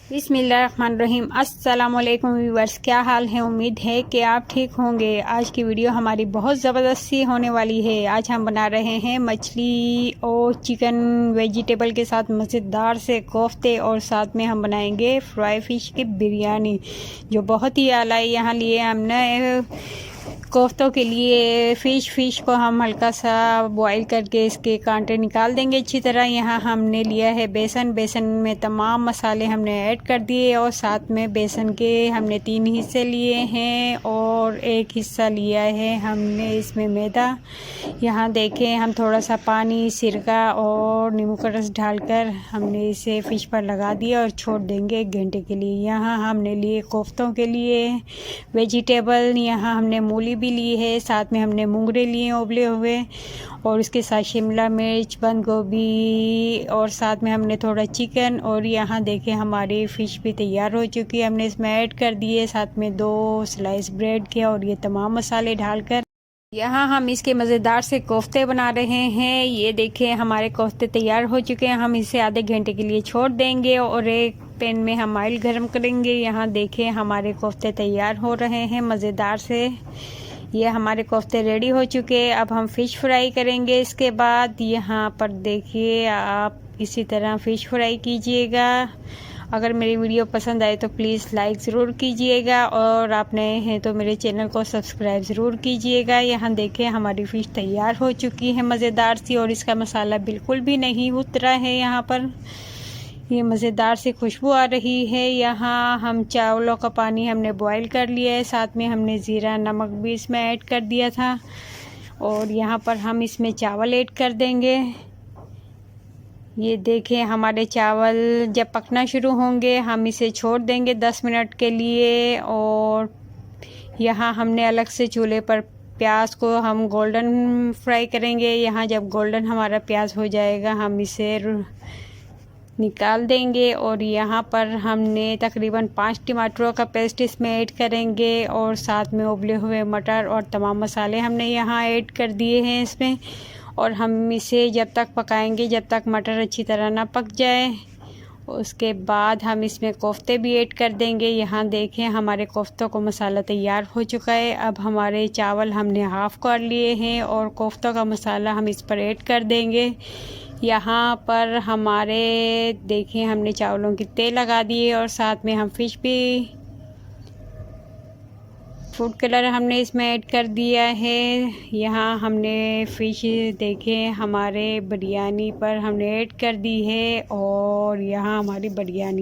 बिस्मिल्लाहिर्रहमानिर्रहीम। अस्सलाम वालेकुम व्यूअर्स, क्या हाल है। उम्मीद है कि आप ठीक होंगे। आज की वीडियो हमारी बहुत ज़बरदस्त सी होने वाली है। आज हम बना रहे हैं मछली और चिकन वेजिटेबल के साथ मज़ेदार से कोफ्ते, और साथ में हम बनाएंगे फ्राई फ़िश की बिरयानी जो बहुत ही आला है। यहाँ लिए हमने कोफ्तों के लिए फ़िश को हम हल्का सा बॉईल करके इसके कांटे निकाल देंगे अच्छी तरह। यहाँ हमने लिया है बेसन में तमाम मसाले हमने ऐड कर दिए, और साथ में बेसन के हमने 3 हिस्से लिए हैं और एक हिस्सा लिया है हमने इसमें मैदा। यहाँ देखें, हम थोड़ा सा पानी, सिरका और नींबू का रस डालकर हमने इसे फ़िश पर लगा दिया और छोड़ देंगे 1 घंटे के लिए। यहाँ हमने लिए कोफ्तों के लिए वेजिटेबल, यहाँ हमने मूली भी ली है, साथ में हमने मूंगरे लिए उबले हुए, और इसके साथ शिमला मिर्च, बंद गोभी, और साथ में हमने थोड़ा चिकन। और यहाँ देखें हमारी फ़िश भी तैयार हो चुकी है, हमने इसमें ऐड कर दिए, साथ में 2 स्लाइस ब्रेड के, और ये तमाम मसाले डालकर यहाँ हम इसके मज़ेदार से कोफ्ते बना रहे हैं। ये देखें हमारे कोफ्ते तैयार हो चुके हैं। हम इसे आधे घंटे के लिए छोड़ देंगे और एक पैन में हम ऑयल गरम करेंगे। यहाँ देखें हमारे कोफ्ते तैयार हो रहे हैं मज़ेदार से। ये हमारे कोफ्ते रेडी हो चुके हैं। अब हम फ़िश फ्राई करेंगे। इसके बाद यहाँ पर देखिए, आप इसी तरह फ़िश फ्राई कीजिएगा। अगर मेरी वीडियो पसंद आए तो प्लीज़ लाइक ज़रूर कीजिएगा, और आप नए हैं तो मेरे चैनल को सब्सक्राइब ज़रूर कीजिएगा। यहाँ देखें हमारी फ़िश तैयार हो चुकी है मज़ेदार सी, और इसका मसाला बिल्कुल भी नहीं उतरा है। यहाँ पर ये मज़ेदार सी खुशबू आ रही है। यहाँ हम चावलों का पानी हमने बॉईल कर लिया है, साथ में हमने ज़ीरा नमक भी इसमें ऐड कर दिया था, और यहाँ पर हम इसमें चावल ऐड कर देंगे। ये देखें हमारे चावल जब पकना शुरू होंगे हम इसे छोड़ देंगे 10 मिनट के लिए। और यहाँ हमने अलग से चूल्हे पर प्याज को हम गोल्डन फ्राई करेंगे। यहाँ जब गोल्डन हमारा प्याज हो जाएगा हम इसे निकाल देंगे, और यहाँ पर हमने तकरीबन 5 टमाटरों का पेस्ट इसमें ऐड करेंगे, और साथ में उबले हुए मटर और तमाम मसाले हमने यहाँ ऐड कर दिए हैं इसमें। और हम इसे जब तक पकाएंगे जब तक मटर अच्छी तरह ना पक जाए। उसके बाद हम इसमें कोफ्ते भी ऐड कर देंगे। यहाँ देखें हमारे कोफ्तों को मसाला तैयार हो चुका है। अब हमारे चावल हमने हाफ़ कर लिए हैं, और कोफ्तों का मसाला हम इस पर ऐड कर देंगे। यहाँ पर हमारे देखें हमने चावलों की तह लगा दिए, और साथ में हम फ़िश भी, फूड कलर हमने इसमें ऐड कर दिया है। यहाँ हमने फ़िश देखें हमारे बिरयानी पर हमने ऐड कर दी है, और यहाँ हमारी बिरयानी